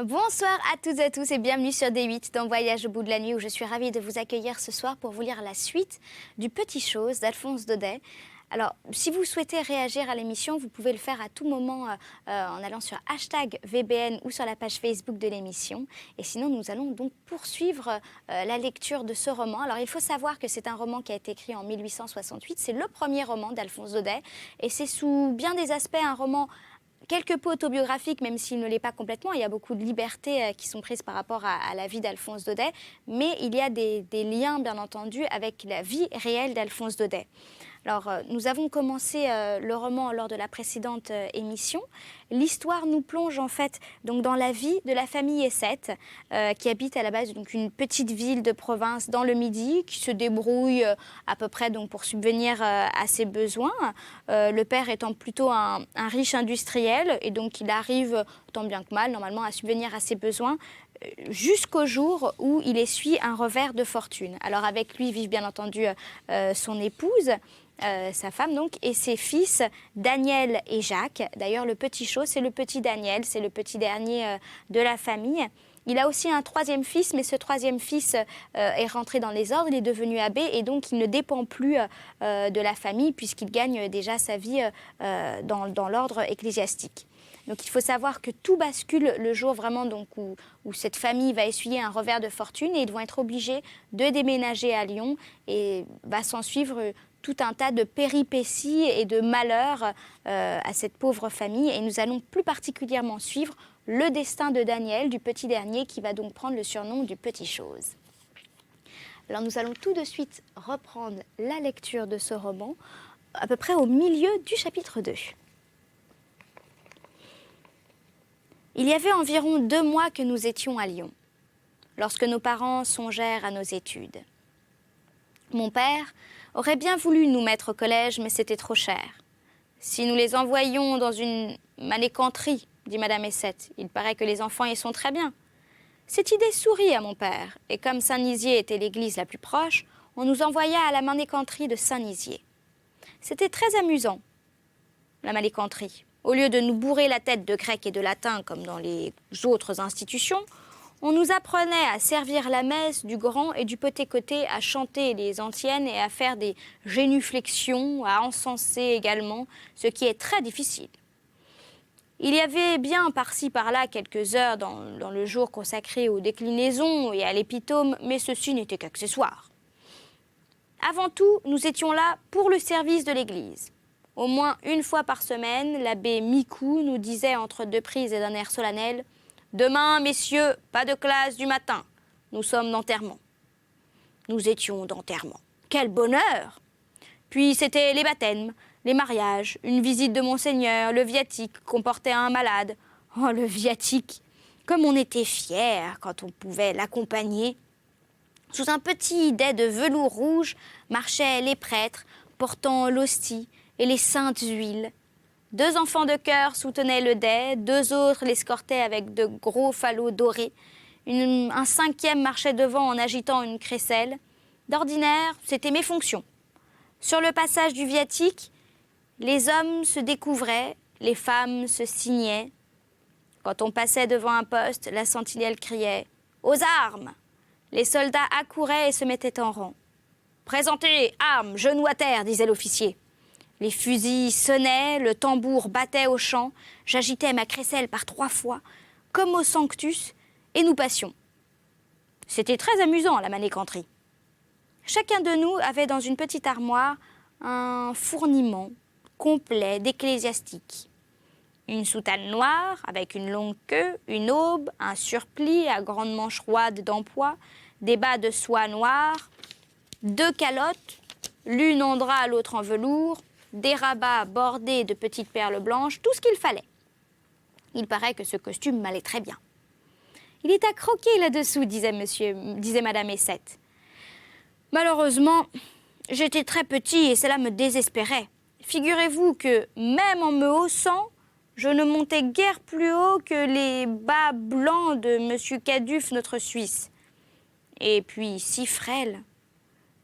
Bonsoir à toutes et à tous et bienvenue sur D8 dans Voyage au bout de la nuit où je suis ravie de vous accueillir ce soir pour vous lire la suite du Petit Chose d'Alphonse Daudet. Alors, si vous souhaitez réagir à l'émission, vous pouvez le faire à tout moment en allant sur #VBN ou sur la page Facebook de l'émission. Et sinon, nous allons donc poursuivre la lecture de ce roman. Alors, il faut savoir que c'est un roman qui a été écrit en 1868. C'est le premier roman d'Alphonse Daudet. Et c'est sous bien des aspects un roman quelque peu autobiographique, même s'il ne l'est pas complètement. Il y a beaucoup de libertés qui sont prises par rapport à la vie d'Alphonse Daudet. Mais il y a des liens, bien entendu, avec la vie réelle d'Alphonse Daudet. Alors, nous avons commencé le roman lors de la précédente émission. L'histoire nous plonge en fait donc, dans la vie de la famille Essette, qui habite à la base donc, une petite ville de province dans le Midi, qui se débrouille à peu près donc, pour subvenir à ses besoins. Le père étant plutôt un riche industriel, et donc il arrive, tant bien que mal, normalement, à subvenir à ses besoins, jusqu'au jour où il essuie un revers de fortune. Alors avec lui vivent bien entendu son épouse, sa femme donc, et ses fils Daniel et Jacques. D'ailleurs, le petit Chose, c'est le petit Daniel, c'est le petit dernier de la famille. Il a aussi un troisième fils, mais ce troisième fils est rentré dans les ordres, il est devenu abbé et donc il ne dépend plus de la famille puisqu'il gagne déjà sa vie dans l'ordre ecclésiastique. Donc il faut savoir que tout bascule le jour vraiment donc, où cette famille va essuyer un revers de fortune et ils vont être obligés de déménager à Lyon et va s'en suivre tout un tas de péripéties et de malheurs à cette pauvre famille. Et nous allons plus particulièrement suivre le destin de Daniel, du petit dernier, qui va donc prendre le surnom du Petit Chose. Alors nous allons tout de suite reprendre la lecture de ce roman, à peu près au milieu du chapitre 2. Il y avait environ 2 mois que nous étions à Lyon, lorsque nos parents songèrent à nos études. Mon père aurait bien voulu nous mettre au collège, mais c'était trop cher. Si nous les envoyions dans une manécanterie, dit Madame Essette, il paraît que les enfants y sont très bien. Cette idée sourit à mon père, et comme Saint-Nizier était l'église la plus proche, on nous envoya à la manécanterie de Saint-Nizier. C'était très amusant, la manécanterie. Au lieu de nous bourrer la tête de grec et de latin comme dans les autres institutions, on nous apprenait à servir la messe du grand et du petit-côté, à chanter les antiennes et à faire des génuflexions, à encenser également, ce qui est très difficile. Il y avait bien par-ci par-là quelques heures dans le jour consacré aux déclinaisons et à l'épitome, mais ceci n'était qu'accessoire. Avant tout, nous étions là pour le service de l'Église. Au moins une fois par semaine, l'abbé Micou nous disait entre deux prises et d'un air solennel « Demain, messieurs, pas de classe du matin. Nous sommes d'enterrement. » Nous étions d'enterrement. Quel bonheur! Puis c'était les baptêmes, les mariages, une visite de Monseigneur, le viatique qu'on portait à un malade. Oh, le viatique! Comme on était fiers quand on pouvait l'accompagner. Sous un petit dais de velours rouge marchaient les prêtres portant l'hostie et les saintes huiles. 2 enfants de chœur soutenaient le dais, 2 autres l'escortaient avec de gros falots dorés. Un 5e marchait devant en agitant une crécelle. D'ordinaire, c'était mes fonctions. Sur le passage du viatique, les hommes se découvraient, les femmes se signaient. Quand on passait devant un poste, la sentinelle criait « Aux armes !» Les soldats accouraient et se mettaient en rang. « Présentez, armes, genoux à terre !» disait l'officier. Les fusils sonnaient, le tambour battait au champ, j'agitais ma crécelle par 3 fois, comme au Sanctus, et nous passions. C'était très amusant, la manécanterie. Chacun de nous avait dans une petite armoire un fourniment complet d'ecclésiastique. Une soutane noire avec une longue queue, une aube, un surplis à grande manche roide d'empois, des bas de soie noire, 2 calottes, l'une en drap, l'autre en velours, des rabats bordés de petites perles blanches, tout ce qu'il fallait. Il paraît que ce costume m'allait très bien. « Il est à croquer là-dessous, disait Madame Essette. Malheureusement, j'étais très petit et cela me désespérait. Figurez-vous que, même en me haussant, je ne montais guère plus haut que les bas blancs de M. Caduff, notre Suisse. Et puis si frêle.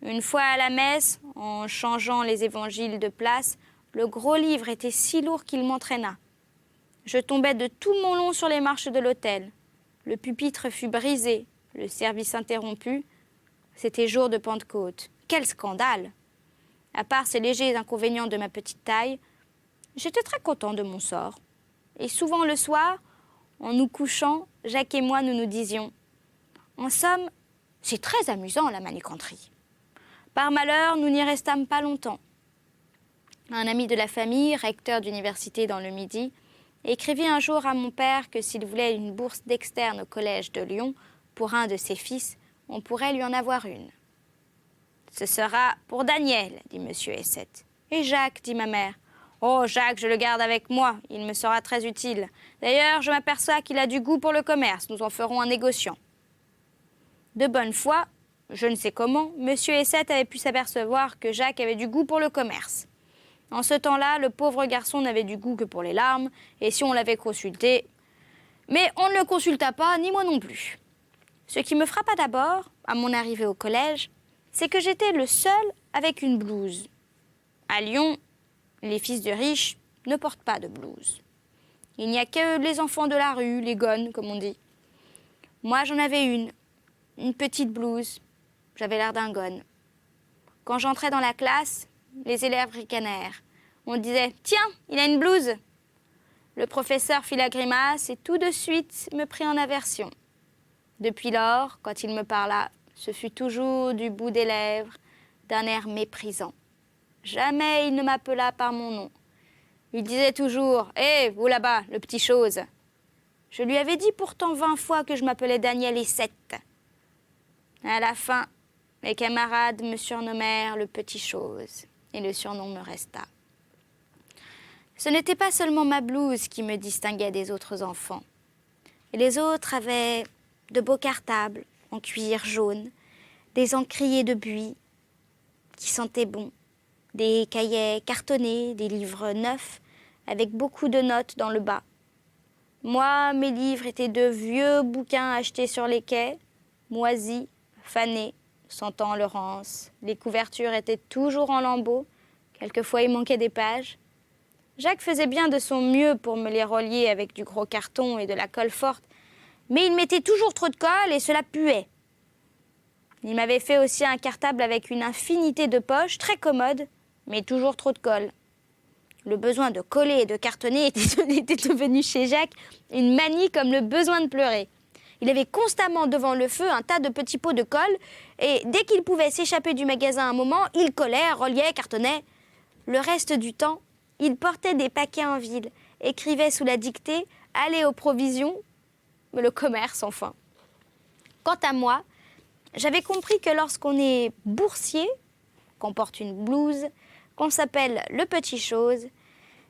Une fois à la messe, en changeant les évangiles de place, le gros livre était si lourd qu'il m'entraîna. Je tombais de tout mon long sur les marches de l'autel. Le pupitre fut brisé, le service interrompu. C'était jour de Pentecôte. Quel scandale! À part ces légers inconvénients de ma petite taille, j'étais très content de mon sort. Et souvent le soir, en nous couchant, Jacques et moi, nous nous disions « En somme, c'est très amusant la maniganterie. » Par malheur, nous n'y restâmes pas longtemps. Un ami de la famille, recteur d'université dans le Midi, écrivit un jour à mon père que s'il voulait une bourse d'externe au collège de Lyon pour un de ses fils, on pourrait lui en avoir une. « Ce sera pour Daniel, dit M. Essette. Et Jacques, dit ma mère. Oh, Jacques, je le garde avec moi, il me sera très utile. D'ailleurs, je m'aperçois qu'il a du goût pour le commerce, nous en ferons un négociant. De bonne foi, je ne sais comment, M. Essette avait pu s'apercevoir que Jacques avait du goût pour le commerce. En ce temps-là, le pauvre garçon n'avait du goût que pour les larmes, et si on l'avait consulté... Mais on ne le consulta pas, ni moi non plus. Ce qui me frappa d'abord, à mon arrivée au collège, c'est que j'étais le seul avec une blouse. À Lyon, les fils de riches ne portent pas de blouse. Il n'y a que les enfants de la rue, les gonnes, comme on dit. Moi, j'en avais une petite blouse. J'avais l'air d'un gonne. Quand j'entrais dans la classe, les élèves ricanèrent. On disait « Tiens, il a une blouse !» Le professeur fit la grimace et tout de suite me prit en aversion. Depuis lors, quand il me parla, ce fut toujours du bout des lèvres, d'un air méprisant. Jamais il ne m'appela par mon nom. Il disait toujours « Hé, vous là-bas, le petit chose !» Je lui avais dit pourtant 20 fois que je m'appelais Daniel Essette. À la fin, mes camarades me surnommèrent le petit chose, et le surnom me resta. Ce n'était pas seulement ma blouse qui me distinguait des autres enfants. Et les autres avaient de beaux cartables en cuir jaune, des encriers de buis qui sentaient bon, des cahiers cartonnés, des livres neufs, avec beaucoup de notes dans le bas. Moi, mes livres étaient de vieux bouquins achetés sur les quais, moisis, fanés, sentant le rance. Les couvertures étaient toujours en lambeaux, quelquefois il manquait des pages. Jacques faisait bien de son mieux pour me les relier avec du gros carton et de la colle forte, mais il mettait toujours trop de colle et cela puait. Il m'avait fait aussi un cartable avec une infinité de poches, très commode, mais toujours trop de colle. Le besoin de coller et de cartonner était devenu chez Jacques une manie comme le besoin de pleurer. Il avait constamment devant le feu un tas de petits pots de colle et dès qu'il pouvait s'échapper du magasin un moment, il collait, reliait, cartonnait. Le reste du temps, il portait des paquets en ville, écrivait sous la dictée, allait aux provisions, mais le commerce enfin. Quant à moi, j'avais compris que lorsqu'on est boursier, qu'on porte une blouse, qu'on s'appelle le petit chose,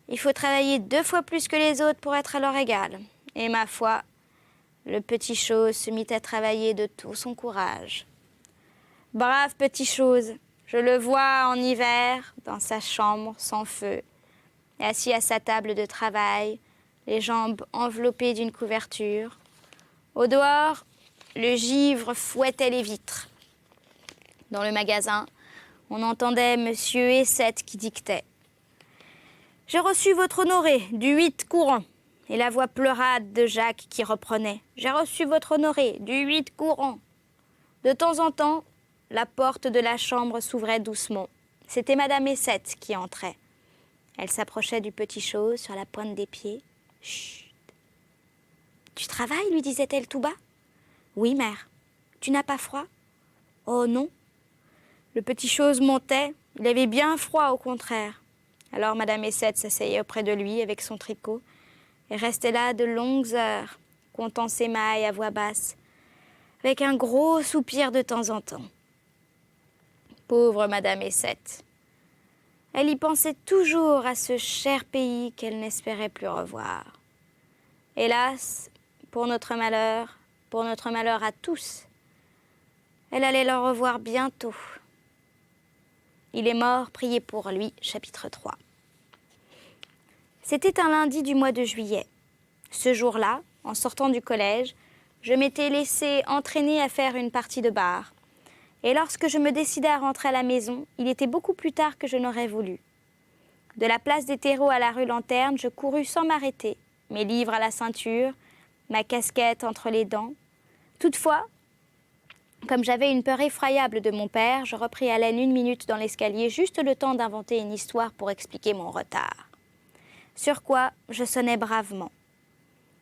il faut travailler 2 fois plus que les autres pour être à leur égal. Et ma foi, le petit chose se mit à travailler de tout son courage. Brave petit chose, je le vois en hiver, dans sa chambre sans feu, assis à sa table de travail, les jambes enveloppées d'une couverture. Au dehors, le givre fouettait les vitres. Dans le magasin, on entendait Monsieur Essette qui dictait. « J'ai reçu votre honoré du 8 courant. » Et la voix pleurade de Jacques qui reprenait. « J'ai reçu votre honoré du 8 courant. » De temps en temps, la porte de la chambre s'ouvrait doucement. C'était Madame Essette qui entrait. Elle s'approchait du petit chose sur la pointe des pieds. « Chut !»« Tu travailles ?» lui disait-elle tout bas. « Oui, mère. Tu n'as pas froid ?»« Oh non. » Le petit chose montait. Il avait bien froid au contraire. Alors Madame Essette s'asseyait auprès de lui avec son tricot et restait là de longues heures, comptant ses mailles à voix basse, avec un gros soupir de temps en temps. Pauvre Madame Essette. Elle y pensait toujours à ce cher pays qu'elle n'espérait plus revoir. Hélas, pour notre malheur à tous, elle allait le revoir bientôt. Il est mort, priez pour lui, chapitre 3. C'était un lundi du mois de juillet. Ce jour-là, en sortant du collège, je m'étais laissée entraîner à faire une partie de bar. Et lorsque je me décidai à rentrer à la maison, il était beaucoup plus tard que je n'aurais voulu. De la place des terreaux à la rue Lanterne, je courus sans m'arrêter, mes livres à la ceinture, ma casquette entre les dents. Toutefois, comme j'avais une peur effroyable de mon père, je repris haleine 1 minute dans l'escalier, juste le temps d'inventer une histoire pour expliquer mon retard. Sur quoi, je sonnai bravement.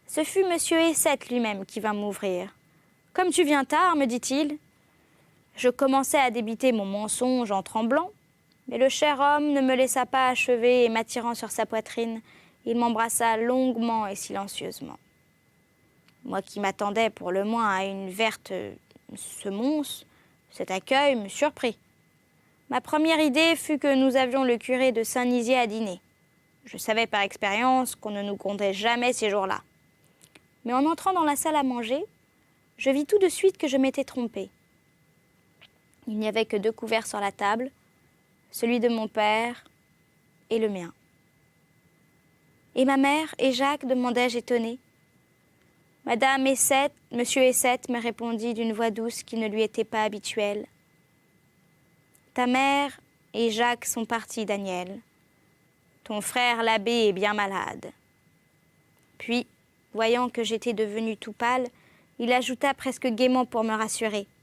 Ce fut Monsieur Essette lui-même qui vint m'ouvrir. « Comme tu viens tard, me dit-il. » Je commençais à débiter mon mensonge en tremblant, mais le cher homme ne me laissa pas achever et m'attirant sur sa poitrine, il m'embrassa longuement et silencieusement. Moi qui m'attendais pour le moins à une verte semonce, cet accueil me surprit. Ma première idée fut que nous avions le curé de Saint-Nizier à dîner. Je savais par expérience qu'on ne nous comptait jamais ces jours-là. Mais en entrant dans la salle à manger, je vis tout de suite que je m'étais trompée. Il n'y avait que 2 couverts sur la table, celui de mon père et le mien. « Et ma mère et Jacques ?» demandai-je étonnée. « Madame Essette, Monsieur Essette, me répondit d'une voix douce qui ne lui était pas habituelle. Ta mère et Jacques sont partis, Daniel. Ton frère l'abbé est bien malade. » Puis, voyant que j'étais devenue tout pâle, il ajouta presque gaiement pour me rassurer. «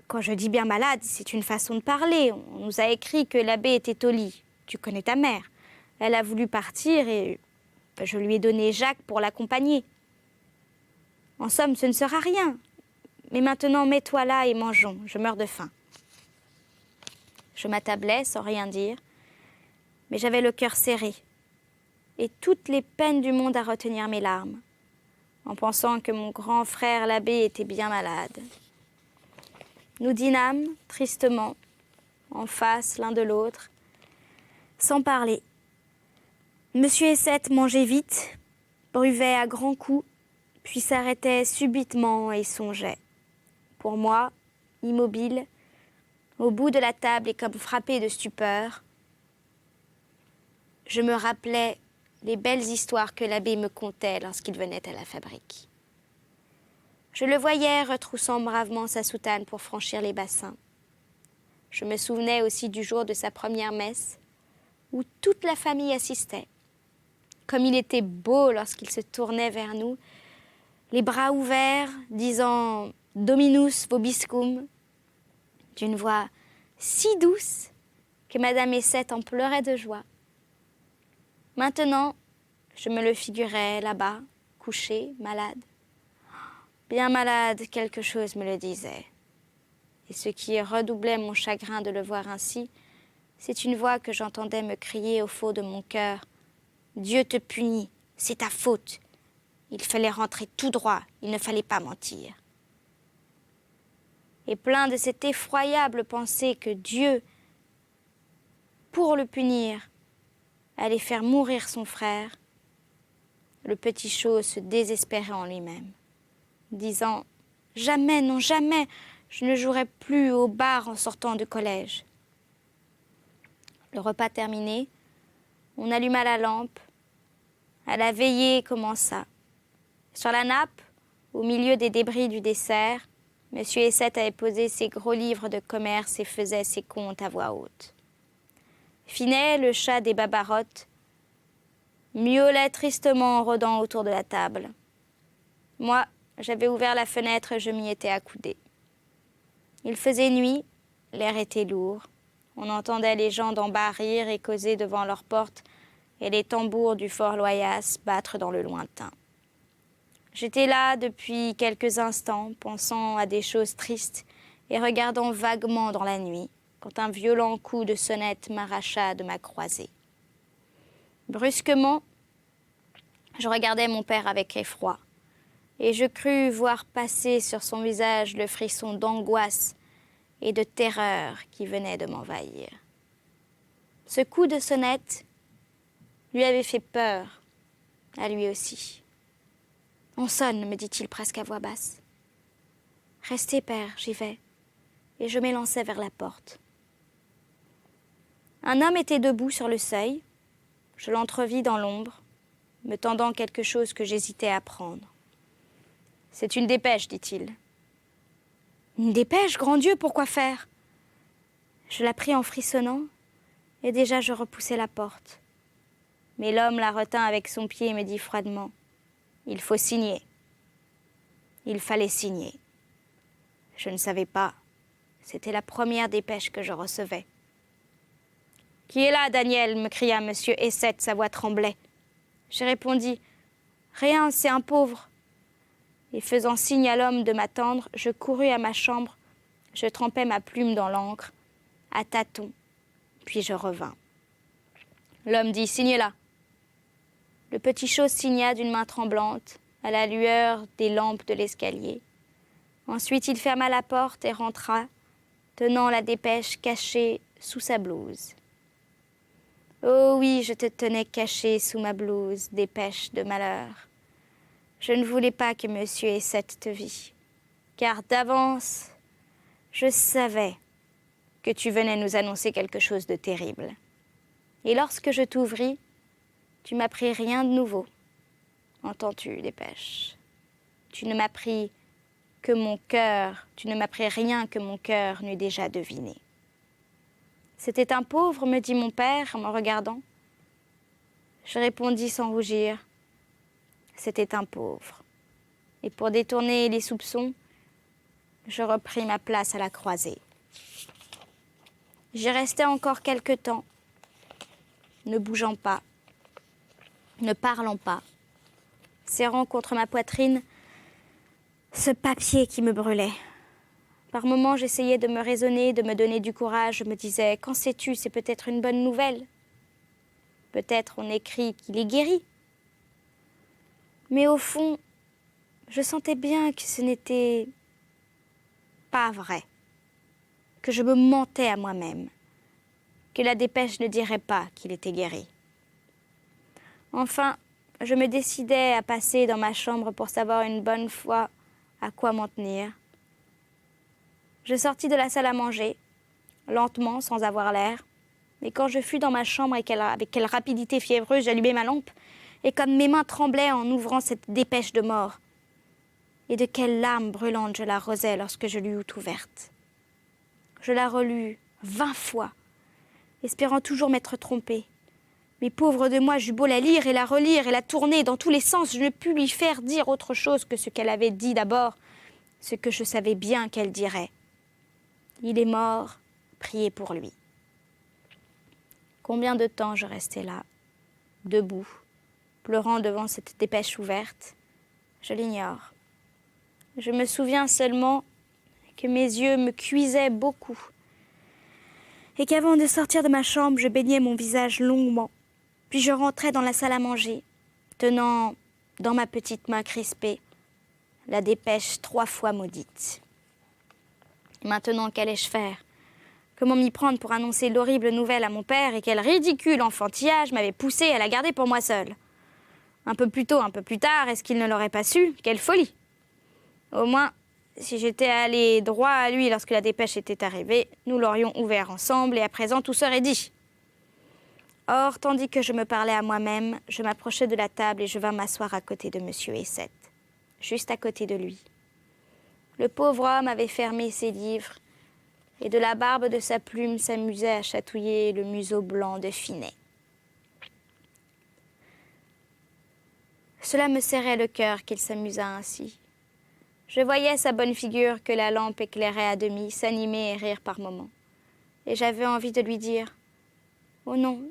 Quand je dis bien malade, c'est une façon de parler. On nous a écrit que l'abbé était au lit. Tu connais ta mère. Elle a voulu partir et je lui ai donné Jacques pour l'accompagner. En somme, ce ne sera rien. Mais maintenant, mets-toi là et mangeons. Je meurs de faim. » Je m'attablai sans rien dire, mais j'avais le cœur serré et toutes les peines du monde à retenir mes larmes, en pensant que mon grand frère l'abbé était bien malade. Nous dînâmes tristement, en face l'un de l'autre, sans parler. Monsieur Essette mangeait vite, buvait à grands coups, puis s'arrêtait subitement et songeait. Pour moi, immobile, au bout de la table et comme frappée de stupeur, je me rappelais les belles histoires que l'abbé me contait lorsqu'il venait à la fabrique. Je le voyais retroussant bravement sa soutane pour franchir les bassins. Je me souvenais aussi du jour de sa première messe, où toute la famille assistait. Comme il était beau lorsqu'il se tournait vers nous, les bras ouverts, disant « Dominus vobiscum », d'une voix si douce que Madame Essette en pleurait de joie. Maintenant, je me le figurais là-bas, couché, malade. Bien malade, quelque chose me le disait. Et ce qui redoublait mon chagrin de le voir ainsi, c'est une voix que j'entendais me crier au fond de mon cœur. « Dieu te punit, c'est ta faute. Il fallait rentrer tout droit, il ne fallait pas mentir. » Et plein de cette effroyable pensée que Dieu, pour le punir, allait faire mourir son frère, le petit Chose se désespérait en lui-même, disant « Jamais, non jamais, je ne jouerai plus au bar en sortant du collège. » Le repas terminé, on alluma la lampe. À la veillée commença. Sur la nappe, au milieu des débris du dessert, Monsieur Essette avait posé ses gros livres de commerce et faisait ses comptes à voix haute. Finet, le chat des Babarottes, miaulait tristement en rôdant autour de la table. Moi, j'avais ouvert la fenêtre et je m'y étais accoudée. Il faisait nuit, l'air était lourd. On entendait les gens d'en bas rire et causer devant leur porte et les tambours du fort Loyasse battre dans le lointain. J'étais là depuis quelques instants, pensant à des choses tristes et regardant vaguement dans la nuit, quand un violent coup de sonnette m'arracha de ma croisée. Brusquement, je regardai mon père avec effroi, et je crus voir passer sur son visage le frisson d'angoisse et de terreur qui venait de m'envahir. Ce coup de sonnette lui avait fait peur, à lui aussi. « On sonne, me dit-il presque à voix basse. « Restez, père, j'y vais. » Et je m'élançai vers la porte. Un homme était debout sur le seuil. Je l'entrevis dans l'ombre, me tendant quelque chose que j'hésitais à prendre. « C'est une dépêche, dit-il. »« Une dépêche, grand Dieu, pourquoi faire ?» Je la pris en frissonnant, et déjà je repoussai la porte. Mais l'homme la retint avec son pied et me dit froidement « Il faut signer. Il fallait signer. Je ne savais pas. C'était la première dépêche que je recevais. « Qui est là, Daniel ?» me cria M. Essette, sa voix tremblait. Je répondis « Rien, c'est un pauvre. » Et faisant signe à l'homme de m'attendre, je courus à ma chambre, je trempai ma plume dans l'encre, à tâtons, puis je revins. L'homme dit « Signez là !» Le petit chose signa d'une main tremblante, à la lueur des lampes de l'escalier. Ensuite, il ferma la porte et rentra, tenant la dépêche cachée sous sa blouse. Oh oui, je te tenais cachée sous ma blouse, dépêche de malheur. Je ne voulais pas que monsieur Essette te vît, car d'avance, je savais que tu venais nous annoncer quelque chose de terrible. Et lorsque je t'ouvris, tu m'appris rien de nouveau. Entends-tu, dépêche? Tu ne m'appris rien que mon cœur n'eût déjà deviné. C'était un pauvre, me dit mon père en me regardant. Je répondis sans rougir. C'était un pauvre. Et pour détourner les soupçons, je repris ma place à la croisée. J'y restai encore quelque temps, ne bougeant pas, ne parlant pas, serrant contre ma poitrine ce papier qui me brûlait. Par moments, j'essayais de me raisonner, de me donner du courage. Je me disais, qu'en sais-tu, c'est peut-être une bonne nouvelle. Peut-être on écrit qu'il est guéri. Mais au fond, je sentais bien que ce n'était pas vrai, que je me mentais à moi-même, que la dépêche ne dirait pas qu'il était guéri. Enfin, je me décidai à passer dans ma chambre pour savoir une bonne fois à quoi m'en tenir. Je sortis de la salle à manger, lentement, sans avoir l'air. Mais quand je fus dans ma chambre avec quelle rapidité fiévreuse j'allumai ma lampe, et comme mes mains tremblaient en ouvrant cette dépêche de mort, et de quelles larmes brûlantes je l'arrosai lorsque je l'eus ouverte. Je la relus 20 fois, espérant toujours m'être trompée. Mais pauvre de moi, j'eus beau la lire et la relire et la tourner dans tous les sens, je ne pus lui faire dire autre chose que ce qu'elle avait dit d'abord, ce que je savais bien qu'elle dirait. Il est mort, priez pour lui. Combien de temps je restai là, debout, pleurant devant cette dépêche ouverte, je l'ignore. Je me souviens seulement que mes yeux me cuisaient beaucoup et qu'avant de sortir de ma chambre, je baignais mon visage longuement. Puis je rentrais dans la salle à manger, tenant dans ma petite main crispée la dépêche 3 fois maudite. Maintenant, qu'allais-je faire? Comment m'y prendre pour annoncer l'horrible nouvelle à mon père et quel ridicule enfantillage m'avait poussé à la garder pour moi seule? Un peu plus tôt, un peu plus tard, est-ce qu'il ne l'aurait pas su? Quelle folie! Au moins, si j'étais allée droit à lui lorsque la dépêche était arrivée, nous l'aurions ouvert ensemble et à présent tout serait dit. Or, tandis que je me parlais à moi-même, je m'approchai de la table et je vins m'asseoir à côté de M. Essette, juste à côté de lui. Le pauvre homme avait fermé ses livres et de la barbe de sa plume s'amusait à chatouiller le museau blanc de Finet. Cela me serrait le cœur qu'il s'amusât ainsi. Je voyais sa bonne figure que la lampe éclairait à demi, s'animer et rire par moments. Et j'avais envie de lui dire « Oh non,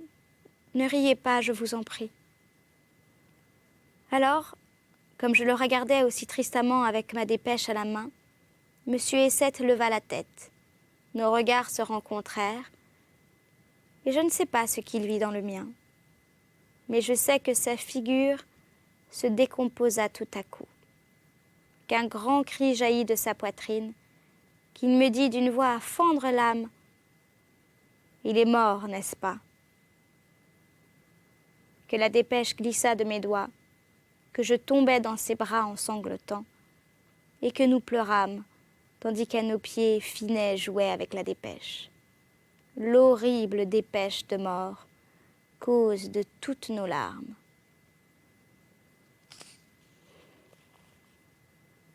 ne riez pas, je vous en prie. » Alors, comme je le regardais aussi tristement avec ma dépêche à la main, M. Essette leva la tête. Nos regards se rencontrèrent, et je ne sais pas ce qu'il vit dans le mien. Mais je sais que sa figure se décomposa tout à coup, qu'un grand cri jaillit de sa poitrine, qu'il me dit d'une voix à fendre l'âme « Il est mort, n'est-ce pas ?» Que la dépêche glissa de mes doigts, que je tombai dans ses bras en sanglotant, et que nous pleurâmes, tandis qu'à nos pieds Finet jouait avec la dépêche. L'horrible dépêche de mort, cause de toutes nos larmes.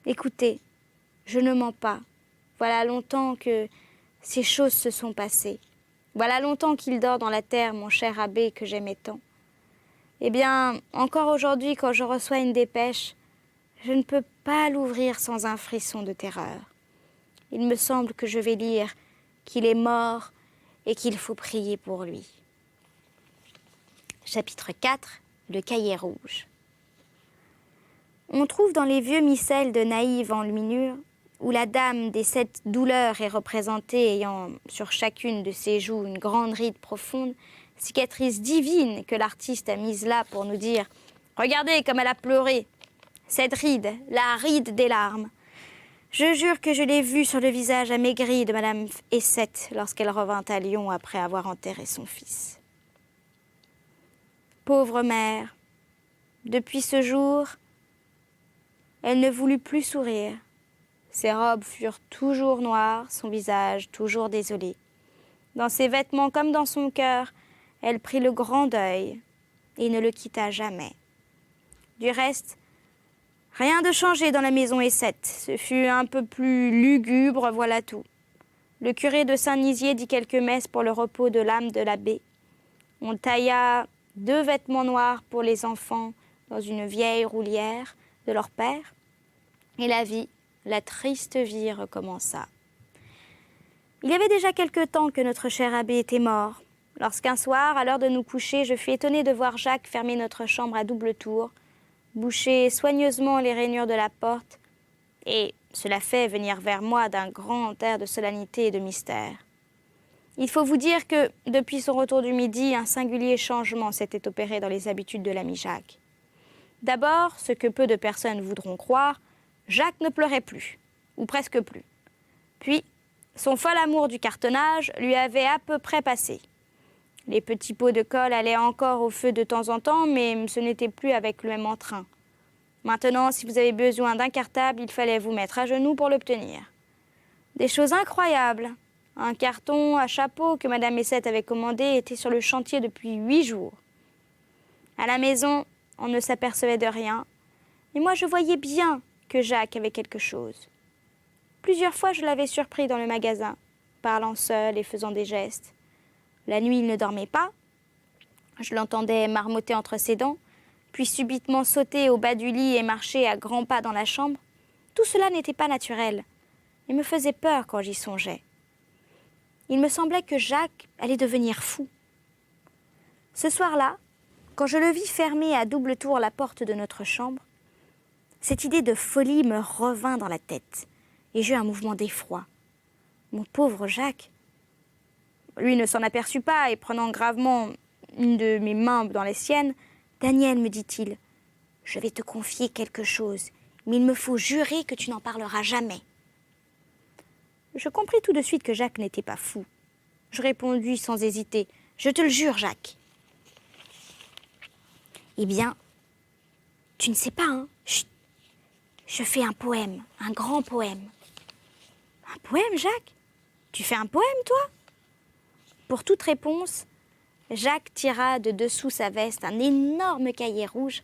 Écoutez, je ne mens pas. Voilà longtemps que ces choses se sont passées. Voilà longtemps qu'il dort dans la terre, mon cher abbé que j'aimais tant. Eh bien, encore aujourd'hui, quand je reçois une dépêche, je ne peux pas l'ouvrir sans un frisson de terreur. Il me semble que je vais lire qu'il est mort et qu'il faut prier pour lui. Chapitre 4, le cahier rouge. On trouve dans les vieux missels de naïve enluminure, où la dame des 7 douleurs est représentée ayant sur chacune de ses joues une grande ride profonde, cicatrice divine que l'artiste a mise là pour nous dire « Regardez comme elle a pleuré !» Cette ride, la ride des larmes. Je jure que je l'ai vue sur le visage amaigri de Madame Essette lorsqu'elle revint à Lyon après avoir enterré son fils. Pauvre mère, depuis ce jour, elle ne voulut plus sourire. Ses robes furent toujours noires, son visage toujours désolé. Dans ses vêtements comme dans son cœur, elle prit le grand deuil et ne le quitta jamais. Du reste, rien de changé dans la maison Essette. Ce fut un peu plus lugubre, voilà tout. Le curé de Saint-Nizier dit quelques messes pour le repos de l'âme de l'abbé. On tailla 2 vêtements noirs pour les enfants dans une vieille roulière de leur père. Et la triste vie recommença. Il y avait déjà quelque temps que notre cher abbé était mort. Lorsqu'un soir, à l'heure de nous coucher, je fus étonnée de voir Jacques fermer notre chambre à double tour, boucher soigneusement les rainures de la porte, et cela fait venir vers moi d'un grand air de solennité et de mystère. Il faut vous dire que, depuis son retour du midi, un singulier changement s'était opéré dans les habitudes de l'ami Jacques. D'abord, ce que peu de personnes voudront croire, Jacques ne pleurait plus, ou presque plus. Puis, son fol amour du cartonnage lui avait à peu près passé. Les petits pots de colle allaient encore au feu de temps en temps, mais ce n'était plus avec le même entrain. Maintenant, si vous avez besoin d'un cartable, il fallait vous mettre à genoux pour l'obtenir. Des choses incroyables. Un carton à chapeau que Madame Essette avait commandé était sur le chantier depuis 8 jours. À la maison, on ne s'apercevait de rien, mais moi je voyais bien que Jacques avait quelque chose. Plusieurs fois, je l'avais surpris dans le magasin, parlant seul et faisant des gestes. La nuit, il ne dormait pas. Je l'entendais marmotter entre ses dents, puis subitement sauter au bas du lit et marcher à grands pas dans la chambre. Tout cela n'était pas naturel et me faisait peur quand j'y songeais. Il me semblait que Jacques allait devenir fou. Ce soir-là, quand je le vis fermer à double tour la porte de notre chambre, cette idée de folie me revint dans la tête et j'eus un mouvement d'effroi. Mon pauvre Jacques, lui ne s'en aperçut pas et prenant gravement une de mes mains dans les siennes, « Daniel, me dit-il, je vais te confier quelque chose, mais il me faut jurer que tu n'en parleras jamais. » Je compris tout de suite que Jacques n'était pas fou. Je répondis sans hésiter, « Je te le jure, Jacques. » « Eh bien, tu ne sais pas, hein ? Chut. Je fais un poème, un grand poème. »« Un poème, Jacques ? Tu fais un poème, toi ?» Pour toute réponse, Jacques tira de dessous sa veste un énorme cahier rouge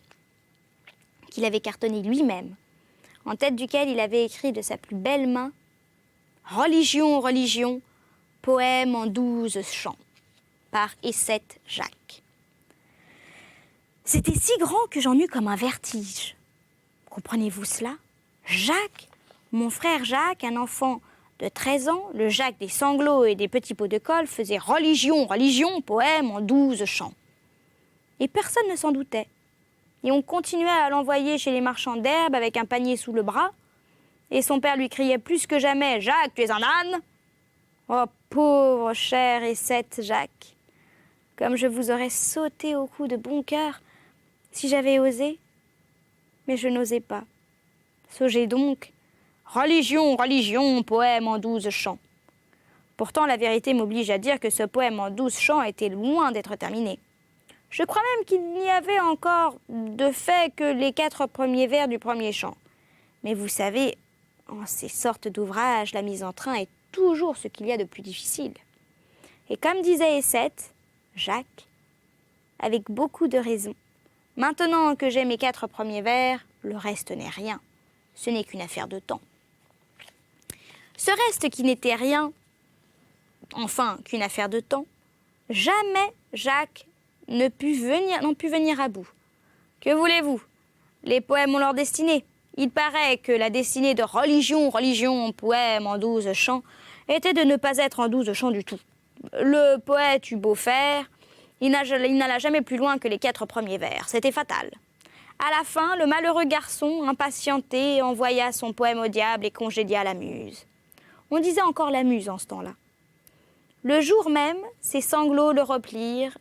qu'il avait cartonné lui-même, en tête duquel il avait écrit de sa plus belle main « Religion, religion, poème en 12 chants, par Essette Jacques. » C'était si grand que j'en eus comme un vertige. Comprenez-vous cela ? Jacques, mon frère Jacques, un enfant de 13 ans, le Jacques des sanglots et des petits pots de colle, faisait « Religion, religion, poème en 12 chants. » Et personne ne s'en doutait. Et on continuait à l'envoyer chez les marchands d'herbes avec un panier sous le bras. Et son père lui criait plus que jamais « Jacques, tu es un âne !» Oh, pauvre cher Essette Jacques, comme je vous aurais sauté au cou de bon cœur si j'avais osé. Mais je n'osais pas. Songez donc, religion, religion, poème en 12 chants. Pourtant, la vérité m'oblige à dire que ce poème en 12 chants était loin d'être terminé. Je crois même qu'il n'y avait encore de fait que les 4 premiers vers du premier chant. Mais vous savez, en ces sortes d'ouvrages, la mise en train est toujours ce qu'il y a de plus difficile. Et comme disait Essette, Jacques, avec beaucoup de raison, maintenant que j'ai mes 4 premiers vers, le reste n'est rien. Ce n'est qu'une affaire de temps. Ce reste qui n'était rien, enfin qu'une affaire de temps, jamais Jacques n'ont pu venir à bout. Que voulez-vous? Les poèmes ont leur destinée. Il paraît que la destinée de religion, poème en 12 chants, était de ne pas être en 12 chants du tout. Le poète eut beau faire, il n'alla jamais plus loin que les 4 premiers vers. C'était fatal. À la fin, le malheureux garçon, impatienté, envoya son poème au diable et congédia la muse. On disait encore la muse en ce temps-là. Le jour même, ses sanglots le reprirent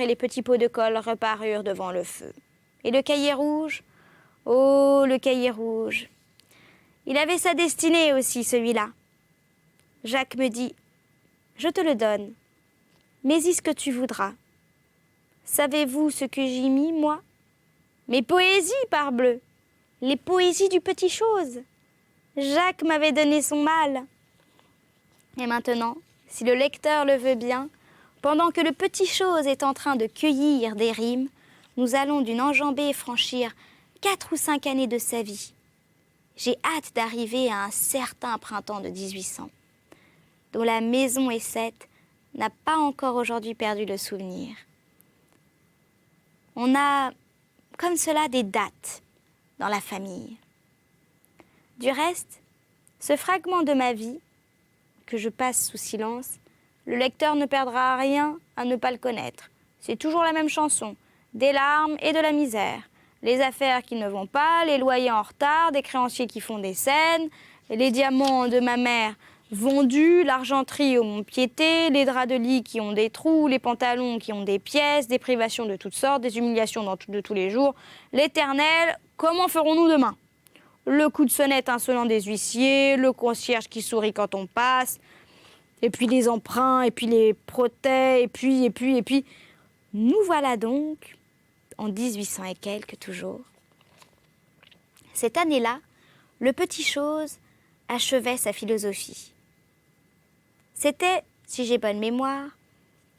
et les petits pots de colle reparurent devant le feu. Et le cahier rouge? Oh, le cahier rouge! Il avait sa destinée aussi, celui-là. Jacques me dit, « Je te le donne, mais y ce que tu voudras. Savez-vous ce que j'y mis, moi? Mes poésies, parbleu! Les poésies du petit chose! Jacques m'avait donné son mal. Et maintenant, si le lecteur le veut bien, pendant que le petit chose est en train de cueillir des rimes, nous allons d'une enjambée franchir 4 ou 5 années de sa vie. J'ai hâte d'arriver à un certain printemps de 1800, dont la maison Essette n'a pas encore aujourd'hui perdu le souvenir. On a, comme cela, des dates dans la famille. Du reste, ce fragment de ma vie, que je passe sous silence, le lecteur ne perdra rien à ne pas le connaître. C'est toujours la même chanson, des larmes et de la misère. Les affaires qui ne vont pas, les loyers en retard, des créanciers qui font des scènes, les diamants de ma mère vendus, l'argenterie au mont-piété, les draps de lit qui ont des trous, les pantalons qui ont des pièces, des privations de toutes sortes, des humiliations de tous les jours. L'éternel, comment ferons-nous demain? Le coup de sonnette insolent des huissiers, le concierge qui sourit quand on passe, et puis les emprunts, et puis les protets, et puis... Nous voilà donc... en 1800 et quelques toujours. Cette année-là, le petit chose achevait sa philosophie. C'était, si j'ai bonne mémoire,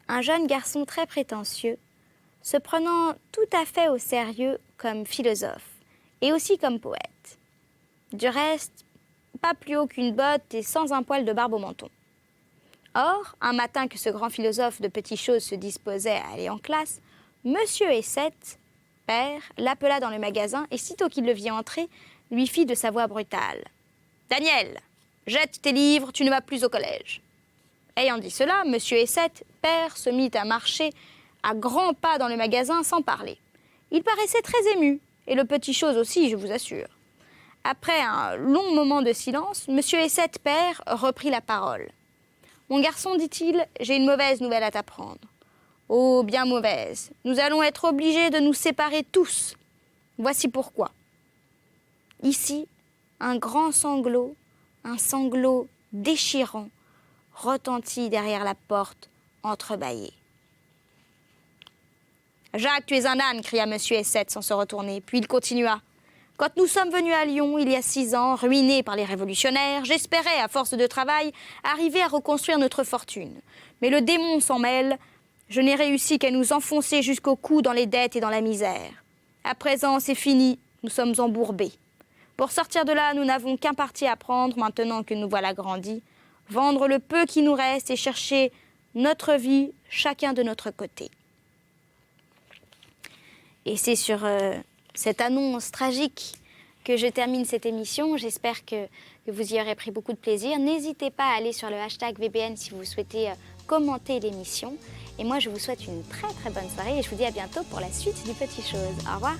un jeune garçon très prétentieux, se prenant tout à fait au sérieux comme philosophe et aussi comme poète. Du reste, pas plus haut qu'une botte et sans un poil de barbe au menton. Or, un matin que ce grand philosophe de petites choses se disposait à aller en classe, Monsieur Essette, père, l'appela dans le magasin et sitôt qu'il le vit entrer, lui fit de sa voix brutale. « Daniel, jette tes livres, tu ne vas plus au collège. » Ayant dit cela, Monsieur Essette, père, se mit à marcher à grands pas dans le magasin sans parler. Il paraissait très ému, et le petit chose aussi, je vous assure. Après un long moment de silence, Monsieur Essette, père, reprit la parole. « Mon garçon, dit-il, j'ai une mauvaise nouvelle à t'apprendre. Oh, bien mauvaise. Nous allons être obligés de nous séparer tous. Voici pourquoi. » Ici, un grand sanglot, un sanglot déchirant, retentit derrière la porte entrebâillée. « Jacques, tu es un âne !» cria Monsieur Essette sans se retourner. Puis il continua. « Quand nous sommes venus à Lyon, il y a 6 ans, ruinés par les révolutionnaires, j'espérais, à force de travail, arriver à reconstruire notre fortune. Mais le démon s'en mêle. Je n'ai réussi qu'à nous enfoncer jusqu'au cou dans les dettes et dans la misère. À présent, c'est fini, nous sommes embourbés. Pour sortir de là, nous n'avons qu'un parti à prendre, maintenant que nous voilà grandis. Vendre le peu qui nous reste et chercher notre vie, chacun de notre côté. » Et c'est sur cette annonce tragique que je termine cette émission. J'espère que vous y aurez pris beaucoup de plaisir. N'hésitez pas à aller sur le hashtag VBN si vous souhaitez commenter l'émission. Et moi, je vous souhaite une très très bonne soirée et je vous dis à bientôt pour la suite du Petit Chose. Au revoir.